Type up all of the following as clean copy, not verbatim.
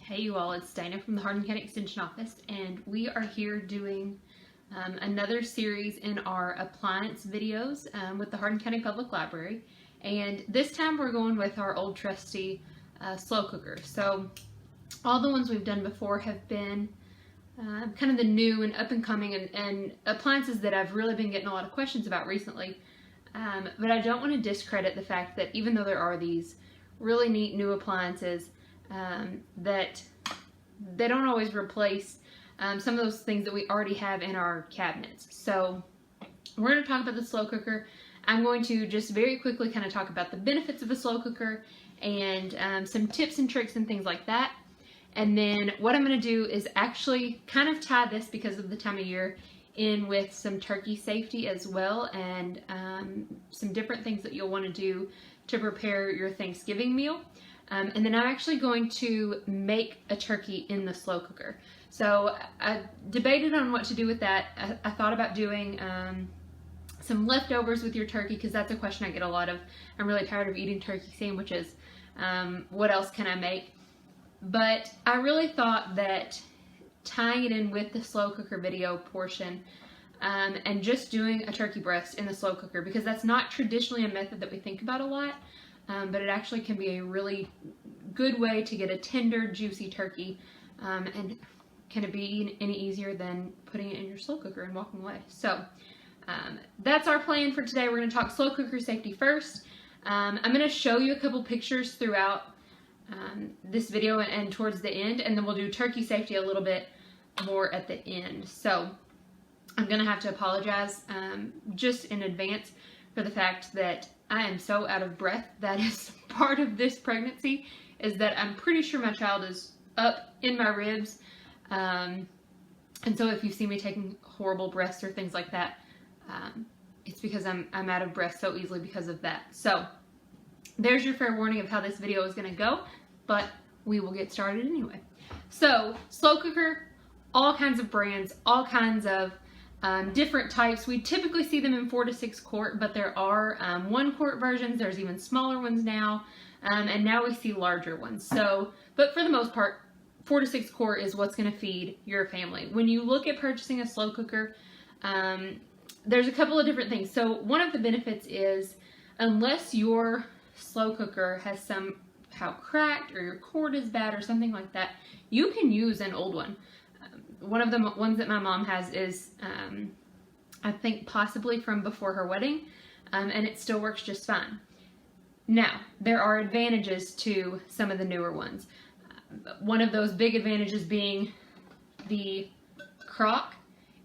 Hey you all, it's Dayna from the Hardin County Extension Office, and we are here doing another series in our appliance videos with the Hardin County Public Library. And this time we're going with our old trusty slow cooker. So all the ones we've done before have been kind of the new and up and coming and appliances that I've really been getting a lot of questions about recently. But I don't want to discredit the fact that even though there are these really neat new appliances, that they don't always replace some of those things that we already have in our cabinets. So we're going to talk about the slow cooker. I'm going to just very quickly kind of talk about the benefits of a slow cooker and some tips and tricks and things like that. And then what I'm going to do is actually kind of tie this, because of the time of year, in with some turkey safety as well, and some different things that you'll want to do to prepare your Thanksgiving meal. And then I'm actually going to make a turkey in the slow cooker. So I debated on what to do with that. I thought about doing some leftovers with your turkey, because that's a question I get a lot of. I'm really tired of eating turkey sandwiches. What else can I make? But I really thought that tying it in with the slow cooker video portion and just doing a turkey breast in the slow cooker, because that's not traditionally a method that we think about a lot. But it actually can be a really good way to get a tender, juicy turkey. And can it be any easier than putting it in your slow cooker and walking away? So that's our plan for today. We're going to talk slow cooker safety first. I'm going to show you a couple pictures throughout this video and towards the end, and then we'll do turkey safety a little bit more at the end. So I'm going to have to apologize just in advance for the fact that I am so out of breath. That is part of this pregnancy, is that I'm pretty sure my child is up in my ribs. And so if you see me taking horrible breaths or things like that, it's because I'm out of breath so easily because of that. So there's your fair warning of how this video is going to go, but we will get started anyway. So slow cooker, all kinds of brands, all kinds of different types. We typically see them in 4 to 6 quart, but there are 1 quart versions. There's even smaller ones now, and now we see larger ones. So, but for the most part, 4 to 6 quart is what's going to feed your family. When you look at purchasing a slow cooker, there's a couple of different things. So one of the benefits is, unless your slow cooker has somehow cracked or your cord is bad or something like that, you can use an old one. One of the ones that my mom has is, I think possibly from before her wedding, and it still works just fine. Now, there are advantages to some of the newer ones. One of those big advantages being the crock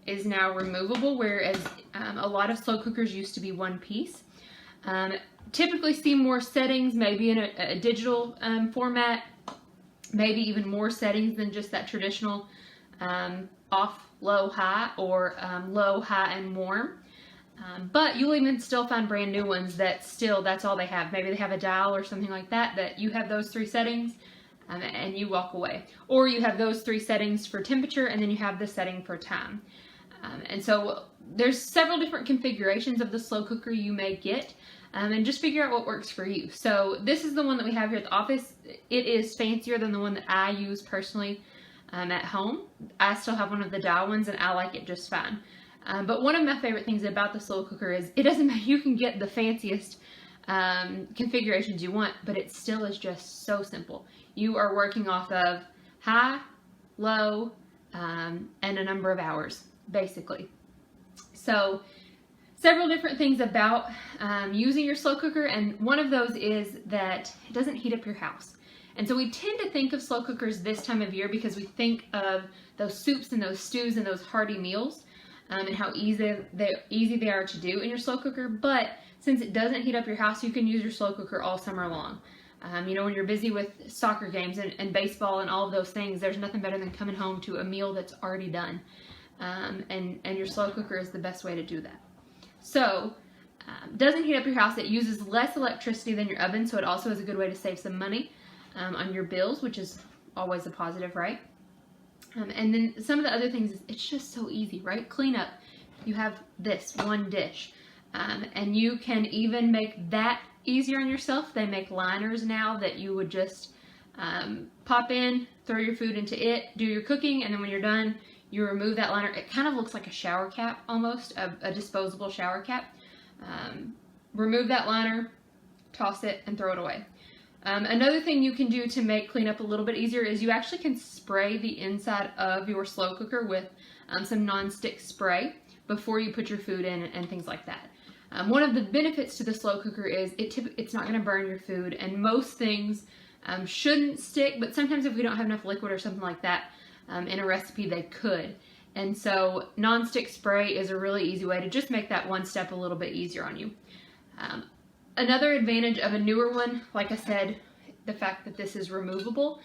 is now removable, whereas a lot of slow cookers used to be one piece. Typically see more settings, maybe in a digital format, maybe even more settings than just that traditional off, low, high, or low, high, and warm. But you'll even still find brand new ones that still, that's all they have. Maybe they have a dial or something like that, that you have those 3 settings and you walk away. Or you have those 3 settings for temperature, and then you have the setting for time. And so there's several different configurations of the slow cooker you may get, and just figure out what works for you. So this is the one that we have here at the office. It is fancier than the one that I use personally at home. I still have one of the dial ones, and I like it just fine. But one of my favorite things about the slow cooker is it doesn't matter. You can get the fanciest configurations you want, but it still is just so simple. You are working off of high, low, and a number of hours, basically. So several different things about using your slow cooker, and one of those is that it doesn't heat up your house. And so we tend to think of slow cookers this time of year because we think of those soups and those stews and those hearty meals, and how easy they are to do in your slow cooker. But since it doesn't heat up your house, you can use your slow cooker all summer long. You know, when you're busy with soccer games and baseball and all of those things, there's nothing better than coming home to a meal that's already done. And your slow cooker is the best way to do that. So, doesn't heat up your house. It uses less electricity than your oven, so it also is a good way to save some money on your bills, which is always a positive, right? And then some of the other things is it's just so easy, right? Clean up. You have this one dish, and you can even make that easier on yourself. They make liners now that you would just Pop in, throw your food into it, do your cooking, and then when you're done, you remove that liner. It kind of looks like a shower cap almost, a disposable shower cap. Remove that liner, toss it, and throw it away. Another thing you can do to make cleanup a little bit easier is you actually can spray the inside of your slow cooker with some non-stick spray before you put your food in and things like that. One of the benefits to the slow cooker is it's not going to burn your food, and most things shouldn't stick, but sometimes if we don't have enough liquid or something like that in a recipe, they could. And so non-stick spray is a really easy way to just make that one step a little bit easier on you. Another advantage of a newer one, like I said, the fact that this is removable.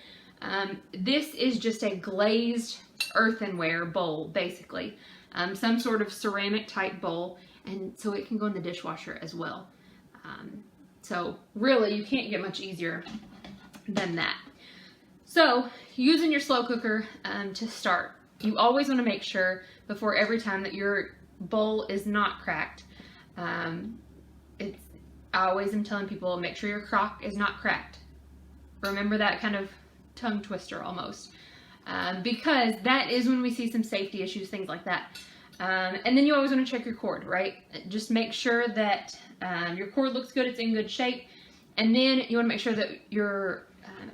This is just a glazed earthenware bowl, basically. Some sort of ceramic type bowl, and so it can go in the dishwasher as well. So really, you can't get much easier than that. So using your slow cooker to start, you always want to make sure before every time that your bowl is not cracked. I always am telling people, make sure your crock is not cracked. Remember that kind of tongue twister almost. Because that is when we see some safety issues, things like that. And then you always want to check your cord, right? Just make sure that your cord looks good, it's in good shape. And then you want to make sure that your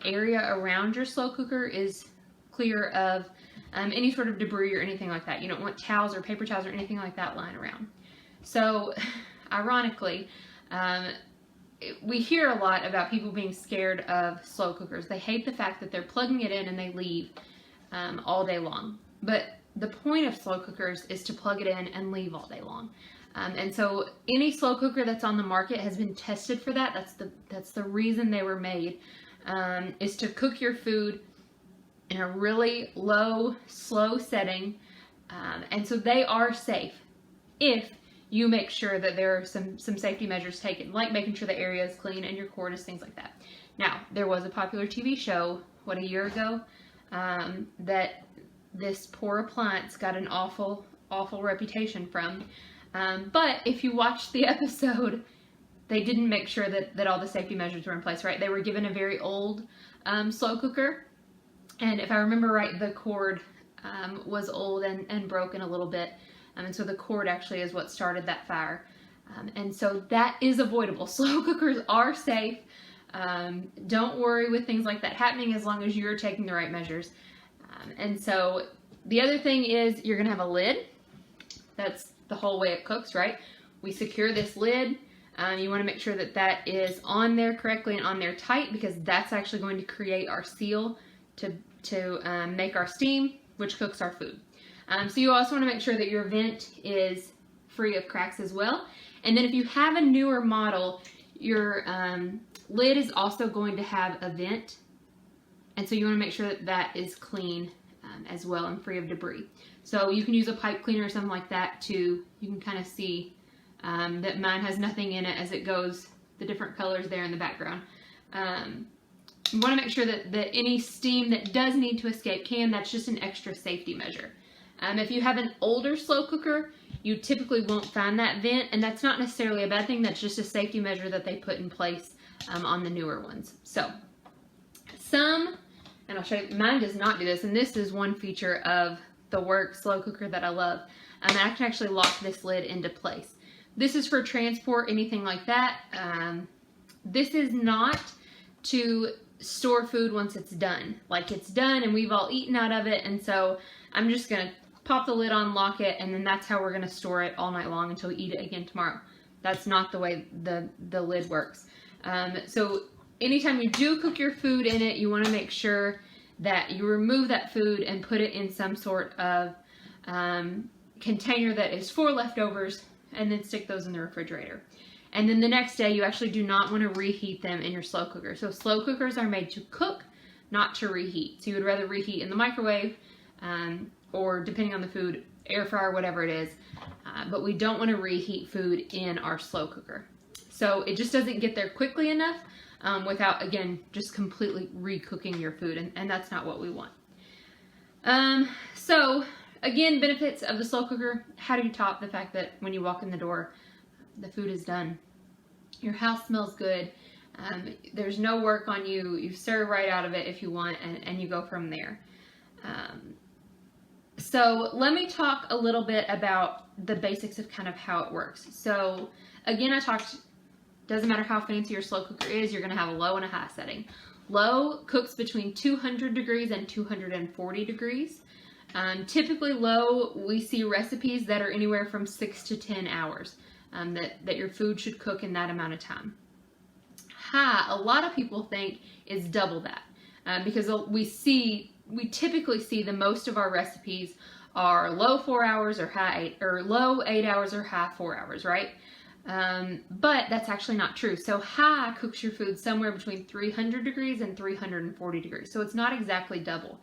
area around your slow cooker is clear of any sort of debris or anything like that. You don't want towels or paper towels or anything like that lying around. So, ironically, we hear a lot about people being scared of slow cookers. They hate the fact that they're plugging it in and they leave all day long. But the point of slow cookers is to plug it in and leave all day long. And so any slow cooker that's on the market has been tested for that. That's the reason they were made, is to cook your food in a really low, slow setting. And so they are safe if you make sure that there are some safety measures taken, like making sure the area is clean and your cord is, things like that. Now, there was a popular TV show, a year ago, that this poor appliance got an awful, awful reputation from. But if you watch the episode, they didn't make sure that all the safety measures were in place, right? They were given a very old slow cooker, and if I remember right, the cord was old and broken a little bit. And so the cord actually is what started that fire. And so that is avoidable. Slow cookers are safe. Don't worry with things like that happening as long as you're taking the right measures. And so the other thing is you're going to have a lid. That's the whole way it cooks, right? We secure this lid. You want to make sure that is on there correctly and on there tight, because that's actually going to create our seal to make our steam, which cooks our food. So you also want to make sure that your vent is free of cracks as well. And then if you have a newer model, your lid is also going to have a vent. And so you want to make sure that is clean as well and free of debris. So you can use a pipe cleaner or something like that you can kind of see that mine has nothing in it as it goes, the different colors there in the background. You want to make sure that any steam that does need to escape that's just an extra safety measure. If you have an older slow cooker, you typically won't find that vent, and that's not necessarily a bad thing. That's just a safety measure that they put in place on the newer ones. So, and I'll show you, mine does not do this, and this is one feature of the Work slow cooker that I love. I can actually lock this lid into place. This is for transport, anything like that. This is not to store food once it's done. Like, it's done and we've all eaten out of it, and so I'm just going to pop the lid on, lock it, and then that's how we're going to store it all night long until we eat it again tomorrow. That's not the way the lid works. So anytime you do cook your food in it, you want to make sure that you remove that food and put it in some sort of container that is for leftovers, and then stick those in the refrigerator. And then the next day, you actually do not want to reheat them in your slow cooker. So slow cookers are made to cook, not to reheat. So you would rather reheat in the microwave, or depending on the food, air fryer, whatever it is. But we don't want to reheat food in our slow cooker. So it just doesn't get there quickly enough without, again, just completely re-cooking your food. And that's not what we want. So, again, benefits of the slow cooker. How do you top the fact that when you walk in the door, the food is done? Your house smells good. There's no work on you. You serve right out of it if you want, and you go from there. So let me talk a little bit about the basics of kind of how it works. So again, doesn't matter how fancy your slow cooker is, you're going to have a low and a high setting. Low cooks between 200 degrees and 240 degrees. Typically low, we see recipes that are anywhere from 6 to 10 hours that your food should cook in that amount of time. High, a lot of people think is double that because we typically see the most of our recipes are low 4 hours or low 8 hours or high 4 hours, right? But that's actually not true. So high cooks your food somewhere between 300 degrees and 340 degrees. So it's not exactly double.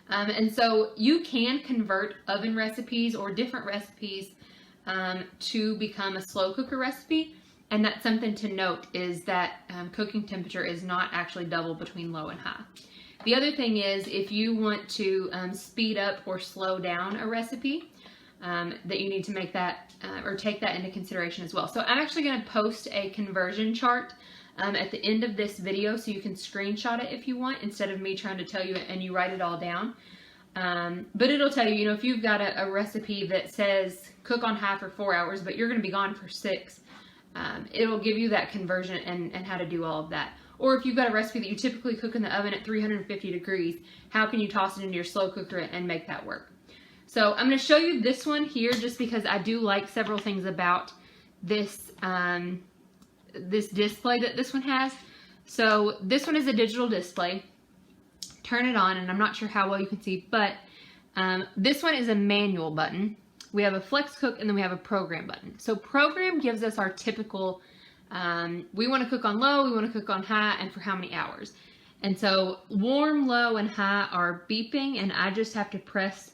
And so you can convert oven recipes or different recipes to become a slow cooker recipe. And that's something to note, is that cooking temperature is not actually double between low and high. The other thing is, if you want to speed up or slow down a recipe, that you need to make that or take that into consideration as well. So I'm actually going to post a conversion chart at the end of this video, so you can screenshot it if you want, instead of me trying to tell you and you write it all down. But it'll tell you, if you've got a recipe that says cook on high for 4 hours, but you're going to be gone for 6, it'll give you that conversion and how to do all of that. Or if you've got a recipe that you typically cook in the oven at 350 degrees, how can you toss it into your slow cooker and make that work? So I'm going to show you this one here just because I do like several things about this, this display that this one has. So this one is a digital display. Turn it on, and I'm not sure how well you can see, but this one is a manual button. We have a flex cook, and then we have a program button. So program gives us our typical, we want to cook on low, we want to cook on high, and for how many hours. And so warm, low, and high are beeping, and I just have to press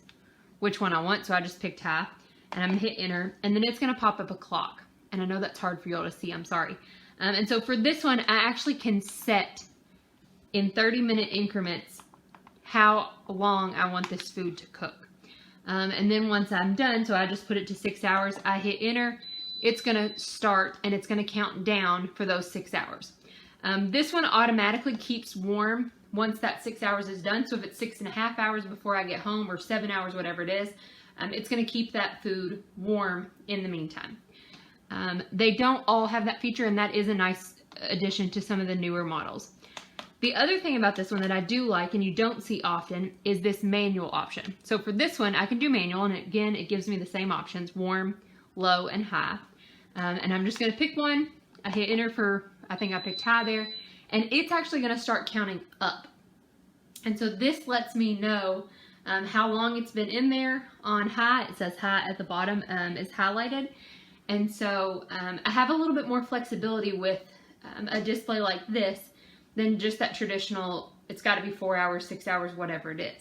which one I want. So I just picked high, and I'm going to hit enter, and then it's going to pop up a clock. And I know that's hard for y'all to see, I'm sorry. And so for this one, I actually can set in 30-minute increments how long I want this food to cook. And then once I'm done, so I just put it to 6 hours, I hit enter, it's going to start, and it's going to count down for those 6 hours. This one automatically keeps warm once that 6 hours is done. So if it's 6.5 hours before I get home, or 7 hours, whatever it is, it's going to keep that food warm in the meantime. They don't all have that feature, and that is a nice addition to some of the newer models. The other thing about this one that I do like, and you don't see often, is this manual option. So for this one, I can do manual, and again, it gives me the same options, warm, low, and high. And I'm just going to pick one. I hit enter for, I think I picked high there, and it's actually going to start counting up. And so this lets me know how long it's been in there. On high, it says high at the bottom is highlighted. And so I have a little bit more flexibility with a display like this than just that traditional, it's got to be 4 hours, 6 hours, whatever it is.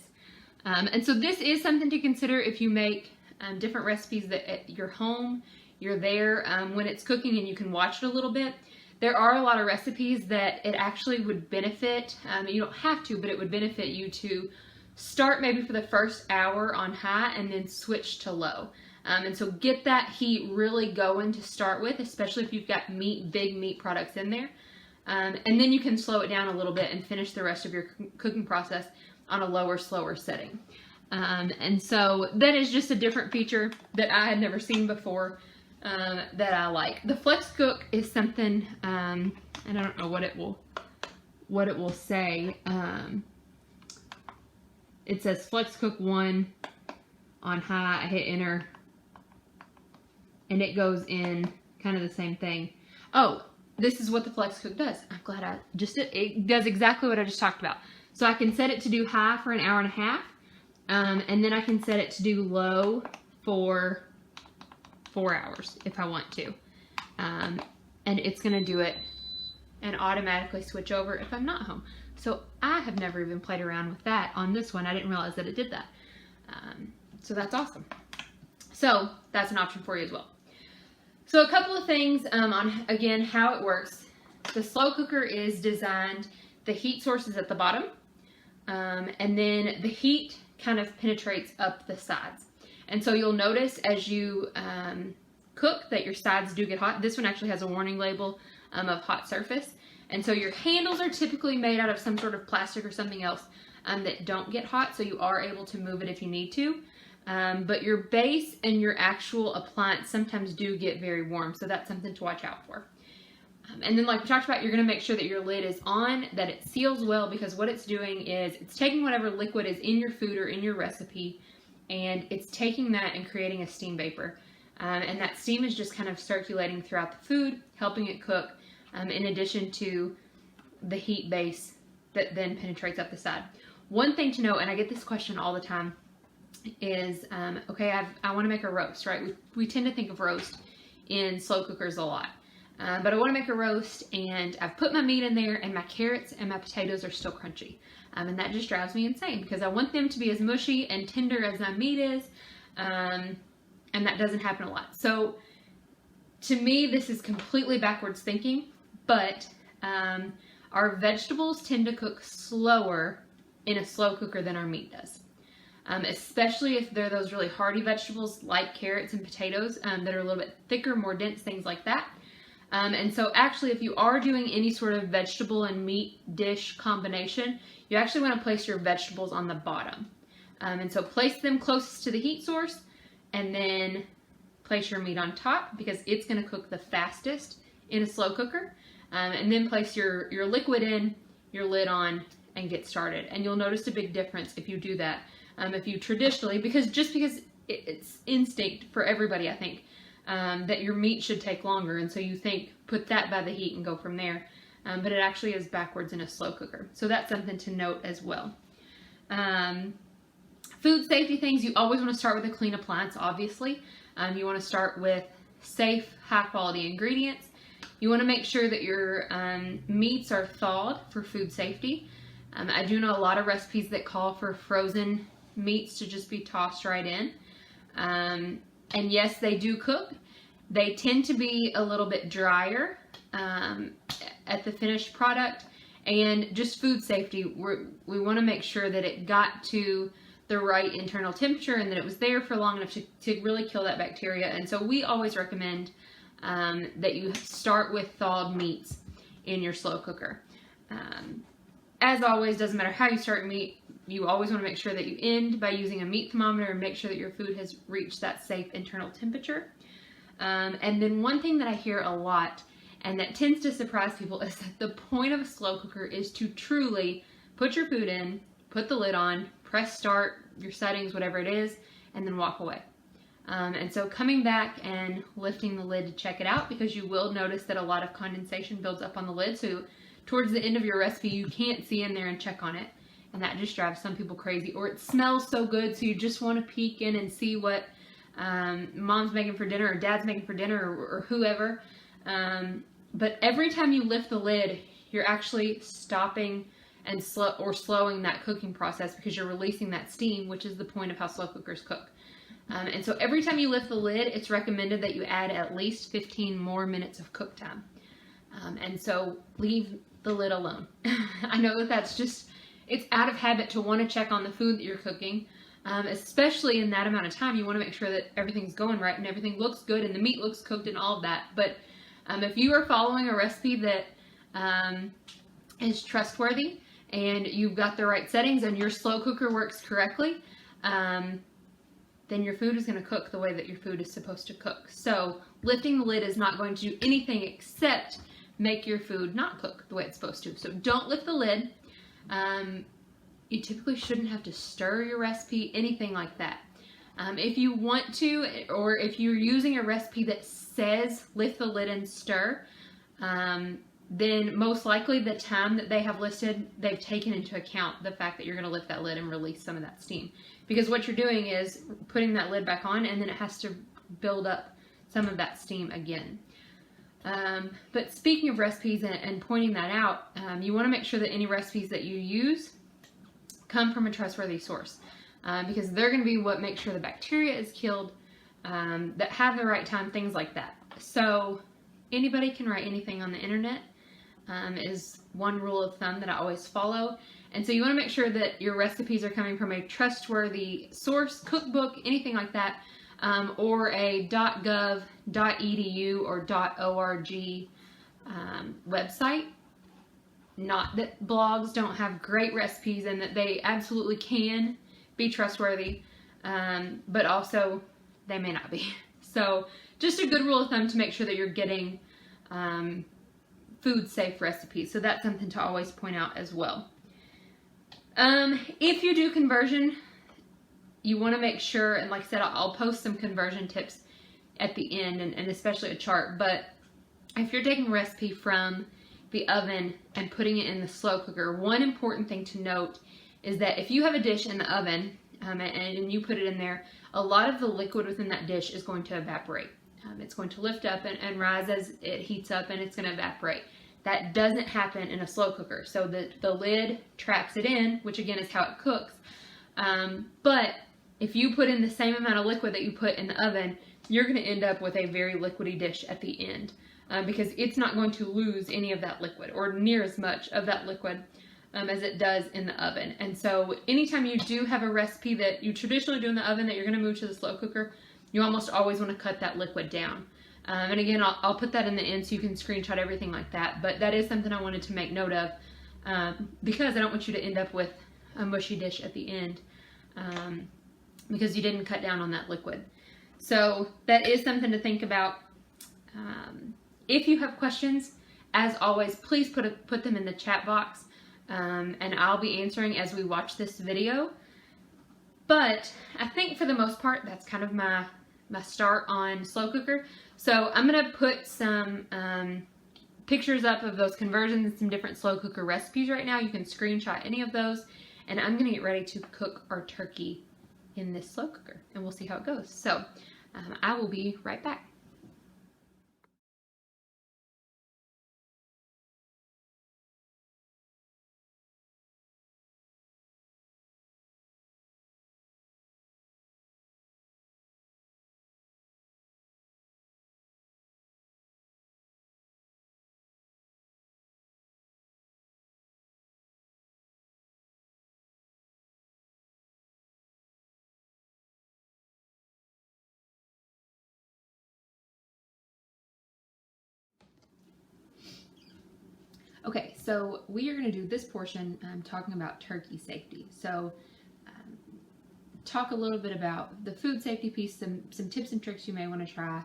And so this is something to consider if you make different recipes that at your home, you're there when it's cooking and you can watch it a little bit. There are a lot of recipes that it actually would benefit, you don't have to, but it would benefit you to start maybe for the first hour on high and then switch to low. And so get that heat really going to start with, especially if you've got big meat products in there. And then you can slow it down a little bit and finish the rest of your cooking process on a lower, slower setting. And so that is just a different feature that I had never seen before that I like. The flex cook is something, and I don't know what it will say. It says flex cook 1 on high. I hit enter, and it goes in kind of the same thing. Oh, this is what the flex cook does. I'm glad I just did. It does exactly what I just talked about. So I can set it to do high for an hour and a half, and then I can set it to do low for 4 hours if I want to. And it's going to do it and automatically switch over if I'm not home. So I have never even played around with that on this one. I didn't realize that it did that. So that's awesome. So that's an option for you as well. So a couple of things on, again, how it works. The slow cooker is designed, the heat source is at the bottom, and then the heat kind of penetrates up the sides. And so you'll notice as you cook that your sides do get hot. This one actually has a warning label of hot surface. And so your handles are typically made out of some sort of plastic or something else that don't get hot, so you are able to move it if you need to. But your base and your actual appliance sometimes do get very warm, so that's something to watch out for. And then like we talked about, you're going to make sure that your lid is on, that it seals well, because what it's doing is it's taking whatever liquid is in your food or in your recipe, and it's taking that and creating a steam vapor. And that steam is just kind of circulating throughout the food, helping it cook, in addition to the heat base that then penetrates up the side. One thing to note, and I get this question all the time, is, okay, I want to make a roast, right? We tend to think of roast in slow cookers a lot. But I want to make a roast, and I've put my meat in there, and my carrots and my potatoes are still crunchy. And that just drives me insane, because I want them to be as mushy and tender as my meat is, and that doesn't happen a lot. So to me, this is completely backwards thinking, but our vegetables tend to cook slower in a slow cooker than our meat does. Especially if they're those really hearty vegetables like carrots and potatoes that are a little bit thicker, more dense, things like that. And so actually, if you are doing any sort of vegetable and meat dish combination, you actually want to place your vegetables on the bottom. And so place them closest to the heat source, and then place your meat on top, because it's going to cook the fastest in a slow cooker. And then place your liquid in, your lid on, and get started. And you'll notice a big difference if you do that. If you traditionally, because it's instinct for everybody, I think, that your meat should take longer, and so you think put that by the heat and go from there, but it actually is backwards in a slow cooker. So that's something to note as well. Food safety things, you always want to start with a clean appliance, obviously. You want to start with safe, high quality ingredients. You want to make sure that your meats are thawed for food safety. I do know a lot of recipes that call for frozen meats to just be tossed right in. And yes, they do cook. They tend to be a little bit drier at the finished product. And just food safety, we want to make sure that it got to the right internal temperature and that it was there for long enough to really kill that bacteria. And so we always recommend that you start with thawed meats in your slow cooker. As always, doesn't matter how you start meat, you always want to make sure that you end by using a meat thermometer and make sure that your food has reached that safe internal temperature. And then one thing that I hear a lot, and that tends to surprise people, is that the point of a slow cooker is to truly put your food in, put the lid on, press start, your settings, whatever it is, and then walk away. And so coming back and lifting the lid to check it out, because you will notice that a lot of condensation builds up on the lid. So towards the end of your recipe, you can't see in there and check on it. And that just drives some people crazy. Or it smells so good, so you just want to peek in and see what mom's making for dinner or dad's making for dinner or whoever. But every time you lift the lid, you're actually stopping and slowing that cooking process, because you're releasing that steam, which is the point of how slow cookers cook. And so every time you lift the lid, it's recommended that you add at least 15 more minutes of cook time. And so leave the lid alone. I know that that's just, it's out of habit to want to check on the food that you're cooking, especially in that amount of time. You want to make sure that everything's going right and everything looks good and the meat looks cooked and all of that. But if you are following a recipe that is trustworthy and you've got the right settings and your slow cooker works correctly, then your food is going to cook the way that your food is supposed to cook. So lifting the lid is not going to do anything except make your food not cook the way it's supposed to. So don't lift the lid. You typically shouldn't have to stir your recipe, anything like that. If you want to, or if you're using a recipe that says lift the lid and stir, then most likely the time that they have listed, they've taken into account the fact that you're going to lift that lid and release some of that steam. Because what you're doing is putting that lid back on, and then it has to build up some of that steam again. But speaking of recipes and pointing that out, you want to make sure that any recipes that you use come from a trustworthy source, because they're going to be what makes sure the bacteria is killed, that have the right time, things like that. So anybody can write anything on the internet, is one rule of thumb that I always follow. And so you want to make sure that your recipes are coming from a trustworthy source, cookbook, anything like that, or a .gov, .edu, or .org website. not that blogs don't have great recipes and that they absolutely can be trustworthy, but also they may not be. So just a good rule of thumb to make sure that you're getting food safe recipes. So that's something to always point out as well. If you do conversion, you want to make sure, and like I said, I'll post some conversion tips at the end, and especially a chart, but if you're taking a recipe from the oven and putting it in the slow cooker, one important thing to note is that if you have a dish in the oven and you put it in there, a lot of the liquid within that dish is going to evaporate. It's going to lift up and rise as it heats up, and it's going to evaporate. That doesn't happen in a slow cooker. So the lid traps it in, which again is how it cooks. But if you put in the same amount of liquid that you put in the oven, you're going to end up with a very liquidy dish at the end, because it's not going to lose any of that liquid or near as much of that liquid as it does in the oven. And so anytime you do have a recipe that you traditionally do in the oven that you're going to move to the slow cooker, you almost always want to cut that liquid down. And again, I'll put that in the end so you can screenshot everything like that. But that is something I wanted to make note of, because I don't want you to end up with a mushy dish at the end, because you didn't cut down on that liquid. So that is something to think about. If you have questions, as always, please put them in the chat box, and I'll be answering as we watch this video. But I think for the most part, that's kind of my start on slow cooker. So I'm going to put some pictures up of those conversions and some different slow cooker recipes right now. You can screenshot any of those, and I'm going to get ready to cook our turkey in this slow cooker, and we'll see how it goes. So I will be right back. Okay, so we are going to do this portion talking about turkey safety. So talk a little bit about the food safety piece, some tips and tricks you may want to try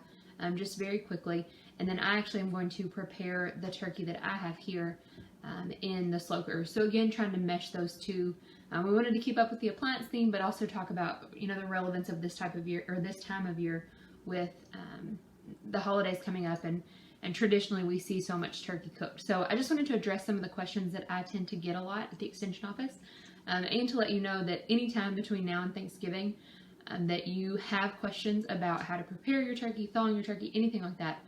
just very quickly. And then I actually am going to prepare the turkey that I have here in the slow cooker. So again, trying to mesh those two. We wanted to keep up with the appliance theme, but also talk about, you know, the relevance of this type of year, or this time of year, with the holidays coming up, and traditionally we see so much turkey cooked. So I just wanted to address some of the questions that I tend to get a lot at the Extension Office, and to let you know that anytime between now and Thanksgiving that you have questions about how to prepare your turkey, thawing your turkey, anything like that,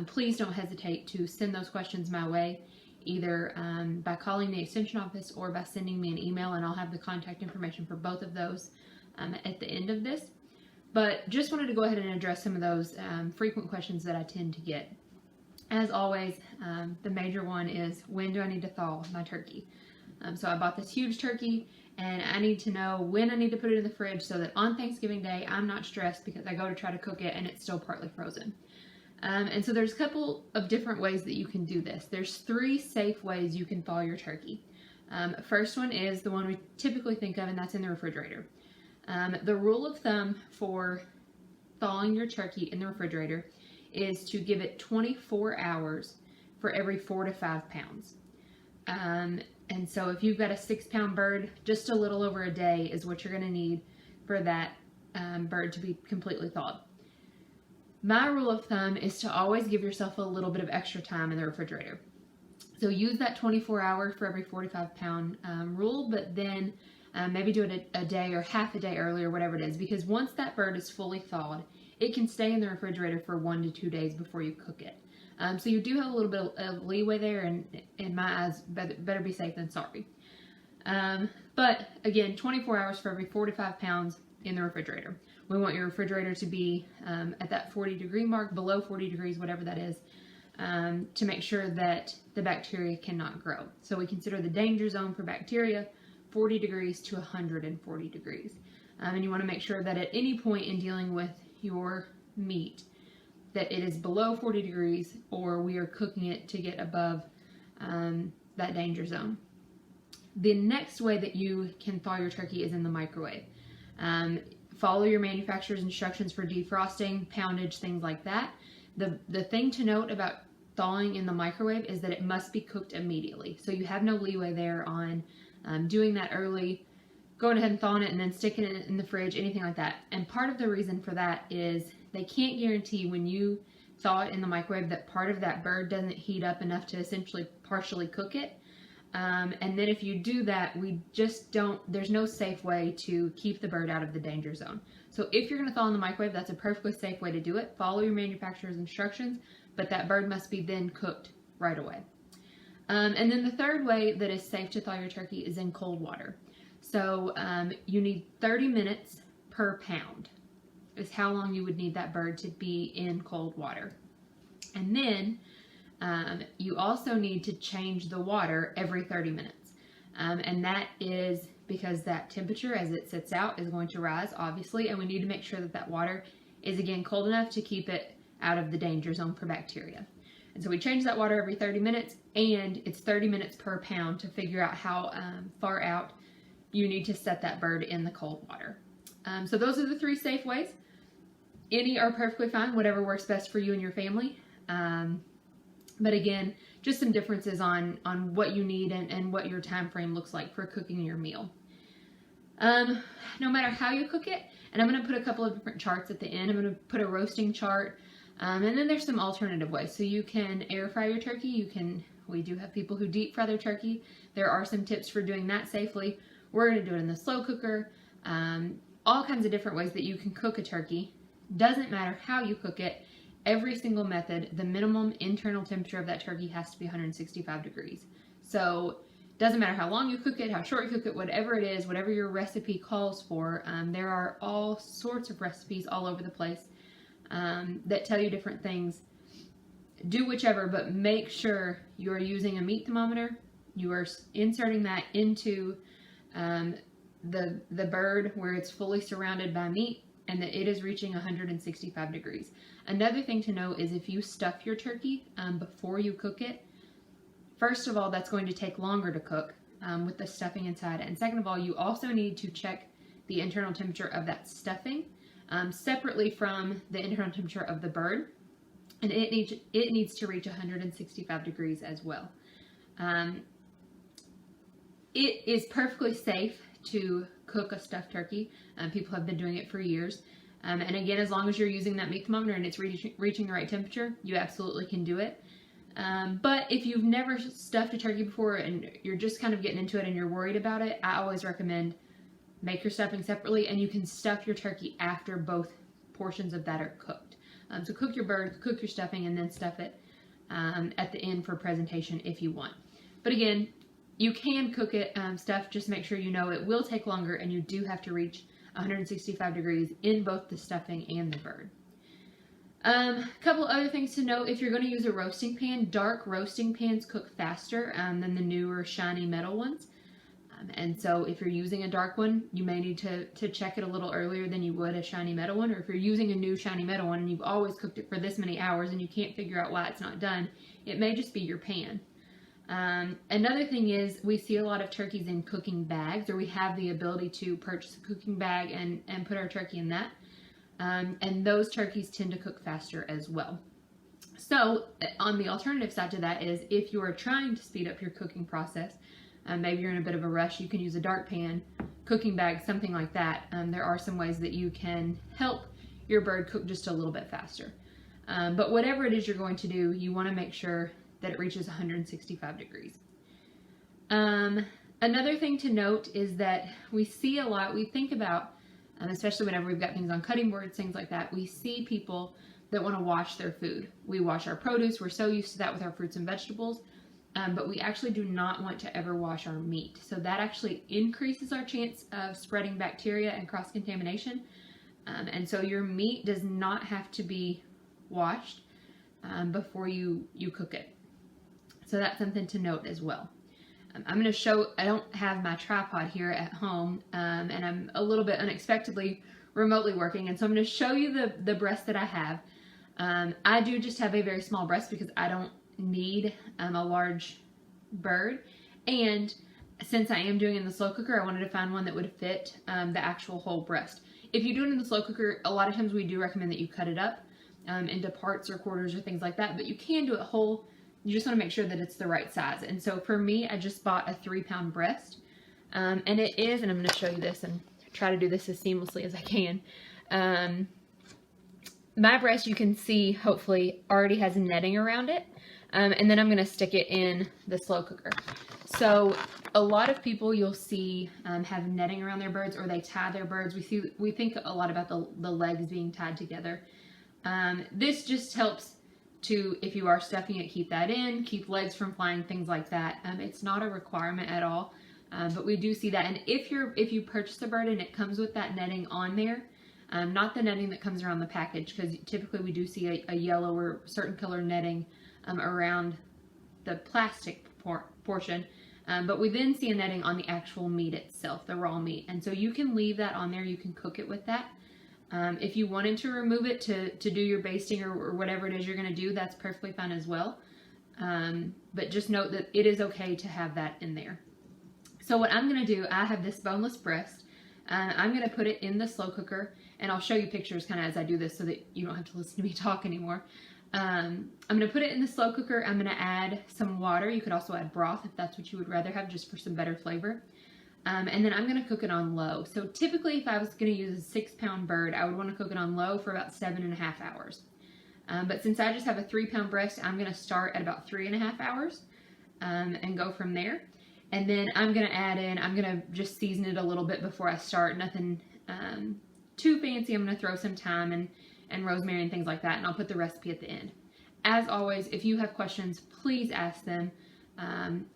please don't hesitate to send those questions my way, either by calling the Extension Office or by sending me an email, and I'll have the contact information for both of those at the end of this. But just wanted to go ahead and address some of those frequent questions that I tend to get. As always, the major one is, when do I need to thaw my turkey? So I bought this huge turkey, and I need to know when I need to put it in the fridge so that on Thanksgiving Day I'm not stressed because I go to try to cook it and it's still partly frozen. And so there's a couple of different ways that you can do this. There's 3 safe ways you can thaw your turkey. First one is the one we typically think of, and that's in the refrigerator. The rule of thumb for thawing your turkey in the refrigerator is to give it 24 hours for every 4 to 5 pounds. And so if you've got a 6-pound bird, just a little over a day is what you're going to need for that bird to be completely thawed. My rule of thumb is to always give yourself a little bit of extra time in the refrigerator. So use that 24 hour for every 45 pound rule, but then maybe do it a day or half a day early, or whatever it is, because once that bird is fully thawed, it can stay in the refrigerator for 1 to 2 days before you cook it. So you do have a little bit of leeway there, and in my eyes, better be safe than sorry. But again, 24 hours for every 4 to 5 pounds in the refrigerator. We want your refrigerator to be at that 40-degree mark, below 40 degrees, whatever that is, to make sure that the bacteria cannot grow. So we consider the danger zone for bacteria 40 degrees to 140 degrees. And you want to make sure that at any point in dealing with your meat that it is below 40 degrees, or we are cooking it to get above that danger zone. The next way that you can thaw your turkey is in the microwave. Follow your manufacturer's instructions for defrosting, poundage, things like that. The thing to note about thawing in the microwave is that it must be cooked immediately. So you have no leeway there on doing that early, going ahead and thawing it and then sticking it in the fridge, anything like that. And part of the reason for that is they can't guarantee when you thaw it in the microwave that part of that bird doesn't heat up enough to essentially partially cook it. And then if you do that, there's no safe way to keep the bird out of the danger zone. So if you're going to thaw in the microwave, that's a perfectly safe way to do it. Follow your manufacturer's instructions, but that bird must be then cooked right away. And then the third way that is safe to thaw your turkey is in cold water. So you need 30 minutes per pound is how long you would need that bird to be in cold water. And then you also need to change the water every 30 minutes. And that is because that temperature as it sits out is going to rise, obviously, and we need to make sure that that water is, again, cold enough to keep it out of the danger zone for bacteria. And so we change that water every 30 minutes, and it's 30 minutes per pound to figure out how far out you need to set that bird in the cold water. So those are the 3 safe ways. Any are perfectly fine, whatever works best for you and your family. But again, just some differences on what you need and what your time frame looks like for cooking your meal. No matter how you cook it, and I'm going to put a couple of different charts at the end. I'm going to put a roasting chart, and then there's some alternative ways. So you can air fry your turkey. We do have people who deep fry their turkey. There are some tips for doing that safely. We're going to do it in the slow cooker. All kinds of different ways that you can cook a turkey. Doesn't matter how you cook it. Every single method, the minimum internal temperature of that turkey has to be 165 degrees. So doesn't matter how long you cook it, how short you cook it, whatever it is, whatever your recipe calls for. There are all sorts of recipes all over the place that tell you different things. Do whichever, but make sure you are using a meat thermometer. You are inserting that into the bird where it's fully surrounded by meat, and that it is reaching 165 degrees. Another thing to know is if you stuff your turkey before you cook it, first of all, that's going to take longer to cook with the stuffing inside. And second of all, you also need to check the internal temperature of that stuffing separately from the internal temperature of the bird. And it needs to reach 165 degrees as well. It is perfectly safe to cook a stuffed turkey. People have been doing it for years. And again, as long as you're using that meat thermometer and it's reaching the right temperature, you absolutely can do it. But if you've never stuffed a turkey before and you're just kind of getting into it and you're worried about it, I always recommend make your stuffing separately, and you can stuff your turkey after both portions of that are cooked. So cook your bird, cook your stuffing, and then stuff it at the end for presentation if you want. But again, you can cook it stuffed, just make sure you know it will take longer and you do have to reach 165 degrees in both the stuffing and the bird. A couple other things to note: if you're going to use a roasting pan, dark roasting pans cook faster than the newer shiny metal ones. And so if you're using a dark one, you may need to check it a little earlier than you would a shiny metal one. Or if you're using a new shiny metal one and you've always cooked it for this many hours and you can't figure out why it's not done, it may just be your pan. Another thing is we see a lot of turkeys in cooking bags, or we have the ability to purchase a cooking bag and put our turkey in that. And those turkeys tend to cook faster as well. So on the alternative side to that is if you are trying to speed up your cooking process, maybe you're in a bit of a rush, you can use a dark pan, cooking bag, something like that. There are some ways that you can help your bird cook just a little bit faster. But whatever it is you're going to do, you want to make sure that it reaches 165 degrees. Another thing to note is that we see a lot, we think about, especially whenever we've got things on cutting boards, things like that, we see people that want to wash their food. We wash our produce, we're so used to that with our fruits and vegetables, but we actually do not want to ever wash our meat. So that actually increases our chance of spreading bacteria and cross-contamination. And so your meat does not have to be washed before you cook it. So that's something to note as well. I'm going to show, I don't have my tripod here at home, and I'm a little bit unexpectedly remotely working, and so I'm going to show you the breast that I have. I do just have a very small breast because I don't need a large bird. And since I am doing it in the slow cooker, I wanted to find one that would fit the actual whole breast. If you do it in the slow cooker, a lot of times we do recommend that you cut it up into parts or quarters or things like that, but you can do it whole. You just want to make sure that it's the right size. And so for me, I just bought a 3-pound breast. And it is, and I'm going to show you this and try to do this as seamlessly as I can. My breast, you can see, hopefully, already has netting around it. And then I'm going to stick it in the slow cooker. So a lot of people you'll see have netting around their birds, or they tie their birds. We think a lot about the legs being tied together. This just helps to, if you are stuffing it, keep that in, keep legs from flying, things like that. It's not a requirement at all, but we do see that. And if you purchase a bird and it comes with that netting on there, not the netting that comes around the package, because typically we do see a yellow or certain color netting around the plastic portion, but we then see a netting on the actual meat itself, the raw meat. And so you can leave that on there. You can cook it with that. If you wanted to remove it to do your basting or whatever it is you're going to do, that's perfectly fine as well. But just note that it is okay to have that in there. So what I'm going to do, I have this boneless breast. I'm going to put it in the slow cooker, and I'll show you pictures kind of as I do this so that you don't have to listen to me talk anymore. I'm going to put it in the slow cooker. I'm going to add some water. You could also add broth if that's what you would rather have, just for some better flavor. And then I'm going to cook it on low. So typically if I was going to use a 6-pound bird, I would want to cook it on low for about 7.5 hours. But since I just have a 3-pound breast, I'm going to start at about 3.5 hours and go from there. And then I'm going to add in, I'm going to just season it a little bit before I start. Nothing too fancy. I'm going to throw some thyme and rosemary and things like that, and I'll put the recipe at the end. As always, if you have questions, please ask them.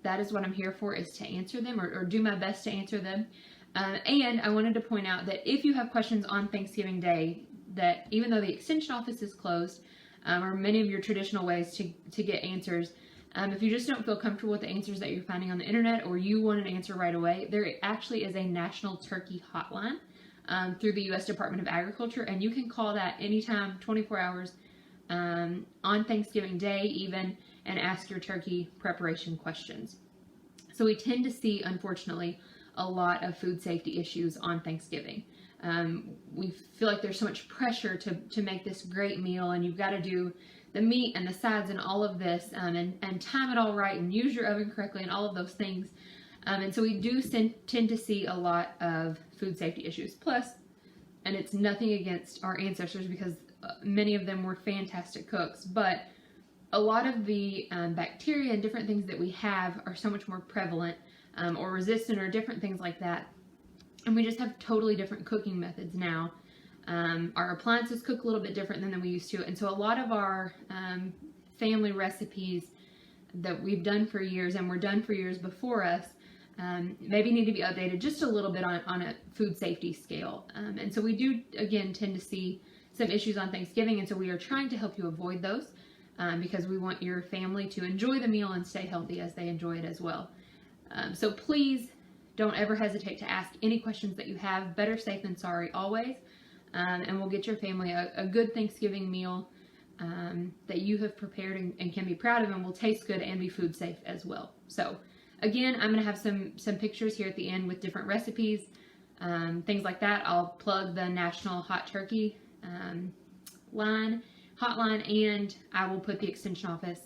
That is what I'm here for, is to answer them or do my best to answer them. And I wanted to point out that if you have questions on Thanksgiving Day, that even though the extension office is closed, or many of your traditional ways to get answers, if you just don't feel comfortable with the answers that you're finding on the internet, or you want an answer right away, there actually is a national turkey hotline through the U.S. Department of Agriculture, and you can call that anytime, 24 hours, on Thanksgiving Day even, and ask your turkey preparation questions. So we tend to see, unfortunately, a lot of food safety issues on Thanksgiving. We feel like there's so much pressure to make this great meal, and you've got to do the meat and the sides and all of this, and time it all right and use your oven correctly and all of those things. And so we do tend to see a lot of food safety issues. Plus, and it's nothing against our ancestors, because many of them were fantastic cooks, but a lot of the bacteria and different things that we have are so much more prevalent or resistant or different things like that. And we just have totally different cooking methods now. Our appliances cook a little bit different than we used to. And so a lot of our family recipes that we've done for years and were done for years before us maybe need to be updated just a little bit on a food safety scale. And so we do, again, tend to see some issues on Thanksgiving. And so we are trying to help you avoid those because we want your family to enjoy the meal and stay healthy as they enjoy it as well. So please don't ever hesitate to ask any questions that you have. Better safe than sorry always. And we'll get your family a good Thanksgiving meal that you have prepared and can be proud of, and will taste good and be food safe as well. So again, I'm going to have some pictures here at the end with different recipes, things like that. I'll plug the National Hot Turkey hotline, and I will put the Extension Office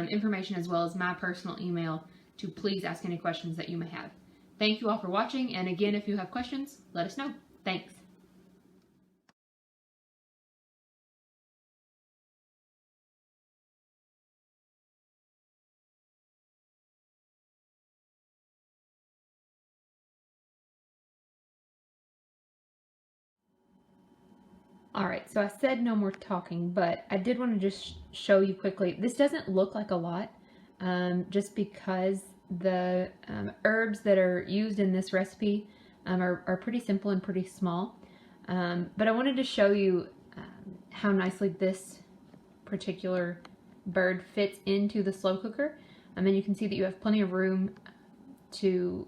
information as well as my personal email to please ask any questions that you may have. Thank you all for watching, and again, if you have questions, let us know. Thanks. All right, so I said no more talking, but I did want to just show you quickly. This doesn't look like a lot, just because the herbs that are used in this recipe are pretty simple and pretty small. But I wanted to show you how nicely this particular bird fits into the slow cooker. And then you can see that you have plenty of room to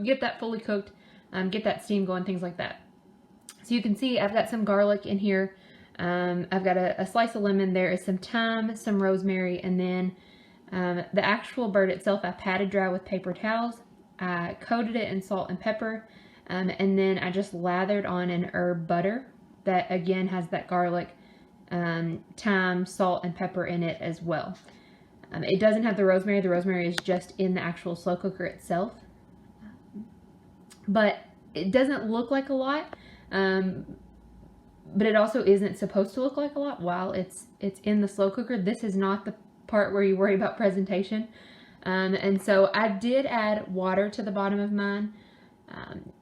get that fully cooked, get that steam going, things like that. So you can see I've got some garlic in here. I've got a slice of lemon. There is some thyme, some rosemary, and then The actual bird itself, I patted dry with paper towels. I coated it in salt and pepper, and then I just lathered on an herb butter that again has that garlic, thyme, salt, and pepper in it as well. It doesn't have the rosemary. The rosemary is just in the actual slow cooker itself. But it doesn't look like a lot, but it also isn't supposed to look like a lot while it's in the slow cooker. This is not the part where you worry about presentation. And so I did add water to the bottom of mine.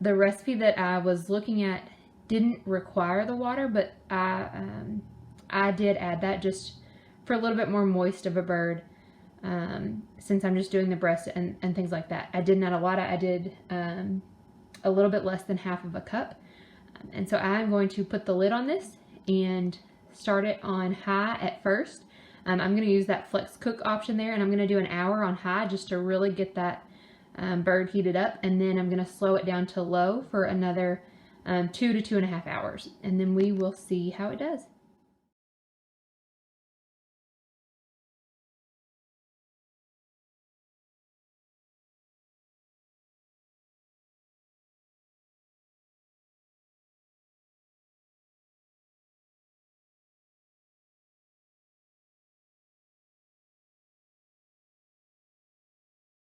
The recipe that I was looking at didn't require the water, but I did add that just for a little bit more moist of a bird, since I'm just doing the breast and things like that. I didn't add a lot. I did a little bit less than half of a cup. And so I'm going to put the lid on this and start it on high at first. I'm going to use that flex cook option there, and I'm going to do an hour on high just to really get that bird heated up, and then I'm going to slow it down to low for another 2 to 2.5 hours, and then we will see how it does.